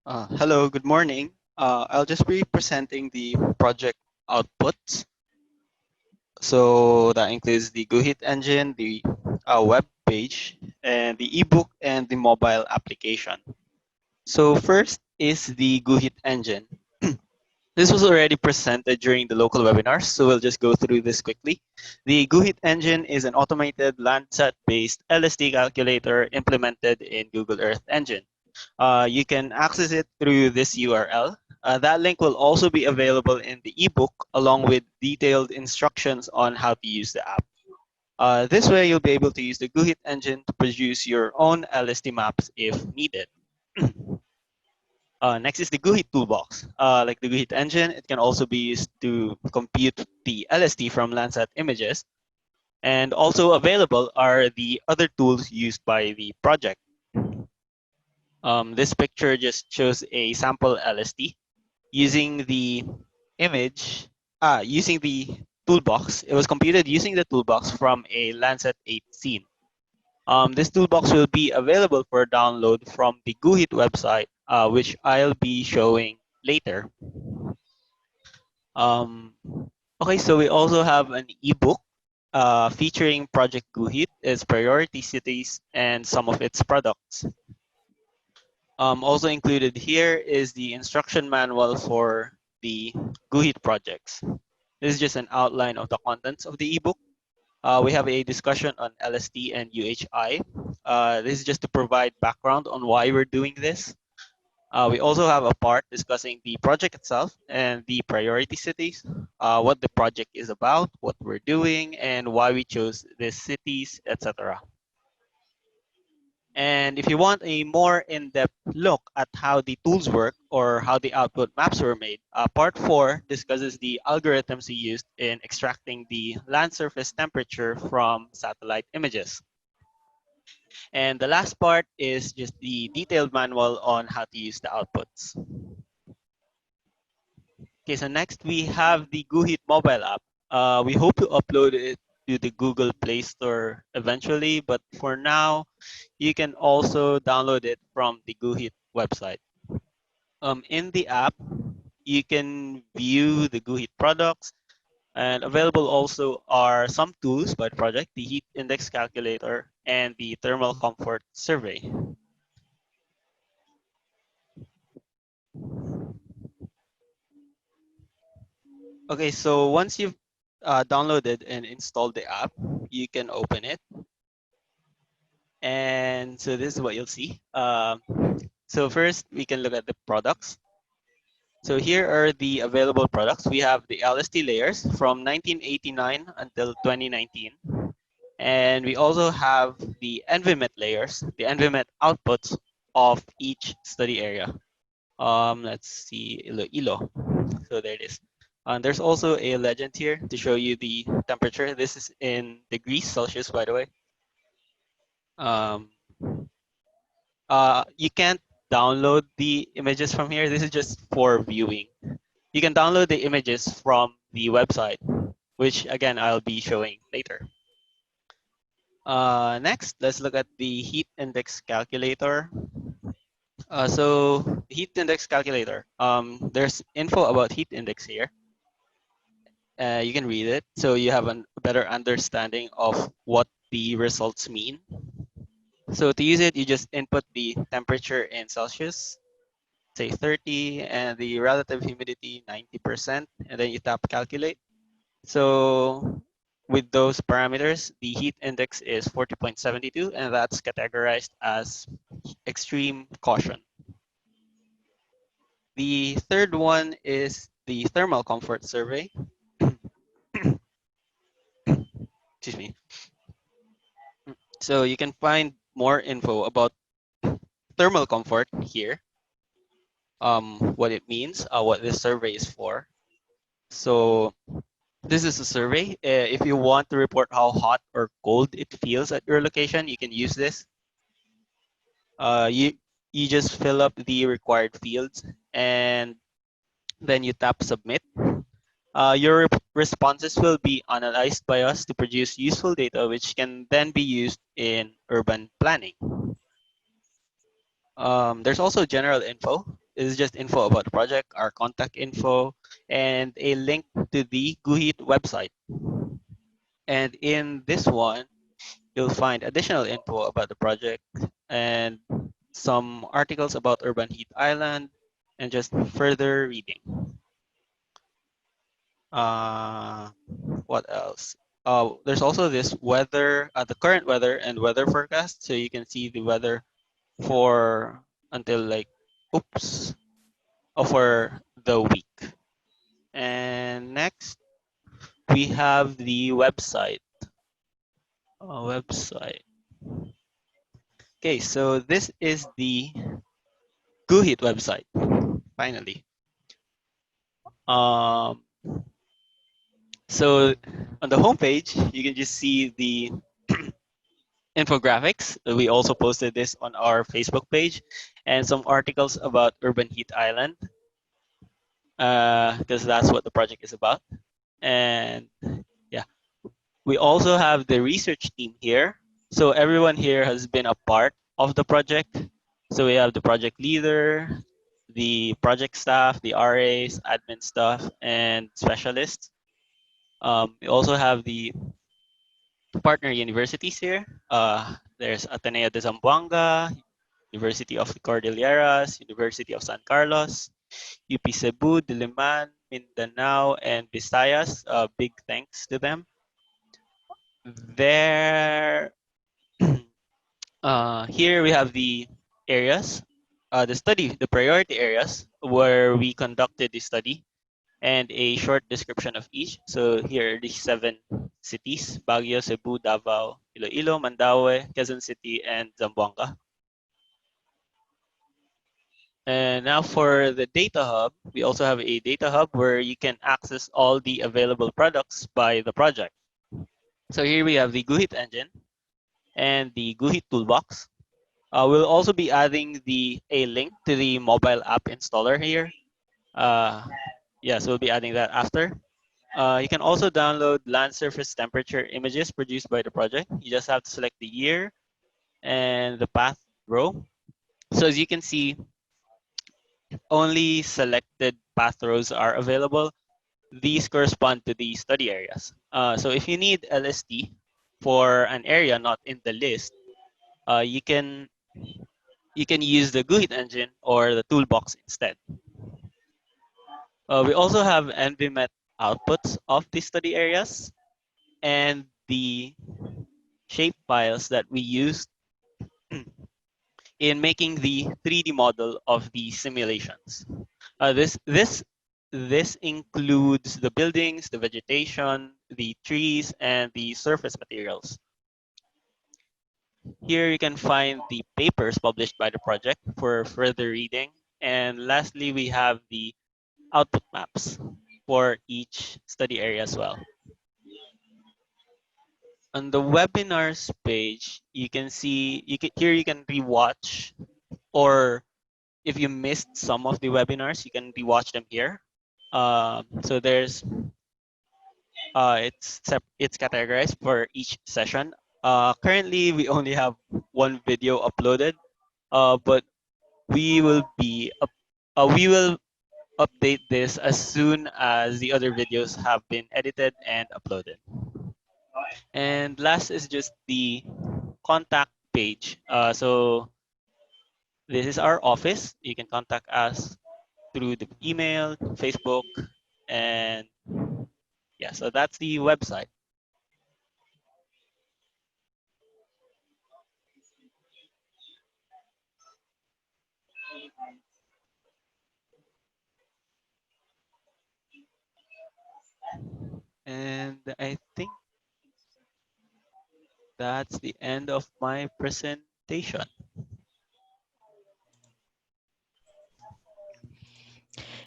Hello, good morning. I'll just be presenting the project outputs. So that includes the GUHeat engine, the web page, and the ebook and the mobile application. So first is the GUHeat engine. This was already presented during the local webinars, so we'll just go through this quickly. The GUHeat engine is an automated Landsat-based LSD calculator implemented in Google Earth Engine. You can access it through this URL. That link will also be available in the ebook along with detailed instructions on how to use the app. This way, you'll be able to use the GUHeat engine to produce your own LSD maps if needed. Next is the GUHeat toolbox. Like the GUHeat engine, it can also be used to compute the LSD from Landsat images. And also available are the other tools used by the project. This picture just shows a sample LSD using the image, using the toolbox. It was computed using the toolbox from a Landsat 8 scene. This toolbox will be available for download from the GUHeat website, which I'll be showing later. Okay, so we also have an ebook featuring Project GUHeat, its priority cities, and some of its products. Also included here is the instruction manual for the GUHeat projects. This is just an outline of the contents of the ebook. We have a discussion on LSD and UHI. This is just to provide background on why we're doing this. We also have a part discussing the project itself and the priority cities, what the project is about, what we're doing, and why we chose these cities, etc. And if you want a more in-depth look at how the tools work or how the output maps were made, part 4 discusses the algorithms we used in extracting the land surface temperature from satellite images. And the last part is just the detailed manual on how to use the outputs. Okay, so next we have the GUHeat mobile app. We hope to upload it to the Google Play Store eventually, but for now, you can also download it from the GUHeat website. In the app, you can view the GUHeat products, and available also are some tools by the project, the heat index calculator and the thermal comfort survey. Okay, so once you've downloaded and installed the app, you can open it. And so this is what you'll see. So first, we can look at the products. So here are the available products. We have the LST layers from 1989 until 2019. And we also have the NVMet layers, the NVMet outputs of each study area. Let's see, Ilo. So there it is. There's also a legend here to show you the temperature. This is in degrees Celsius, by the way. You can't download the images from here. This is just for viewing. You can download the images from the website, which again, I'll be showing later. Next, let's look at the heat index calculator. So heat index calculator, there's info about heat index here. You can read it, so you have a better understanding of what the results mean. So to use it, you just input the temperature in Celsius, say 30, and the relative humidity 90%, and then you tap calculate. So with those parameters, the heat index is 40.72, and that's categorized as extreme caution. The third one is the thermal comfort survey. Excuse me. So you can find more info about thermal comfort here, what it means, what this survey is for. So this is a survey. If you want to report how hot or cold it feels at your location, you can use this. You just fill up the required fields and then you tap submit. Your responses will be analyzed by us to produce useful data, which can then be used in urban planning. There's also general info. is just info about the project, our contact info, and a link to the GUHeat website. And in this one, you'll find additional info about the project and some articles about Urban Heat Island and just further reading. Uh, what else? There's also this weather, the current weather and weather forecast. So you can see the weather for until like, oops, for the week. And next, we have the website. Website. Okay, so this is the GUHeat website. Finally. Um, so on the homepage, you can just see the infographics. We also posted this on our Facebook page and some articles about Urban Heat Island because that's what the project is about. And yeah, we also have the research team here. So everyone here has been a part of the project. So we have the project leader, the project staff, the RAs, admin staff, and specialists. We also have the partner universities here. There's Ateneo de Zamboanga, University of the Cordilleras, University of San Carlos, UP Cebu, Diliman, Mindanao, and Visayas. Big thanks to them. There, here we have the areas, the priority areas where we conducted the study, and a short description of each. So here are the 7 cities: Baguio, Cebu, Davao, Iloilo, Mandaue, Quezon City, and Zamboanga. And now for the data hub, we also have a data hub where you can access all the available products by the project. So here we have the GUHeat engine and the GUHeat toolbox. We'll also be adding a link to the mobile app installer here. Yeah, so we'll be adding that after. You can also download land surface temperature images produced by the project. You just have to select the year and the path row. So as you can see, only selected path rows are available. These correspond to the study areas. So if you need LST for an area not in the list, you can use the GUHeat engine or the toolbox instead. We also have NVMet outputs of the study areas and the shape files that we used in making the 3D model of the simulations. This includes the buildings, the vegetation, the trees, and the surface materials. Here you can find the papers published by the project for further reading. And lastly, we have the output maps for each study area as well. On the webinars page, you can see, here you can rewatch, or if you missed some of the webinars, you can rewatch them here. So there's it's categorized for each session. Currently, we only have one video uploaded, but we will we will update this as soon as the other videos have been edited and uploaded. And last is just the contact page. So this is our office. You can contact us through the email, Facebook, and yeah, so that's the website. And I think that's the end of my presentation.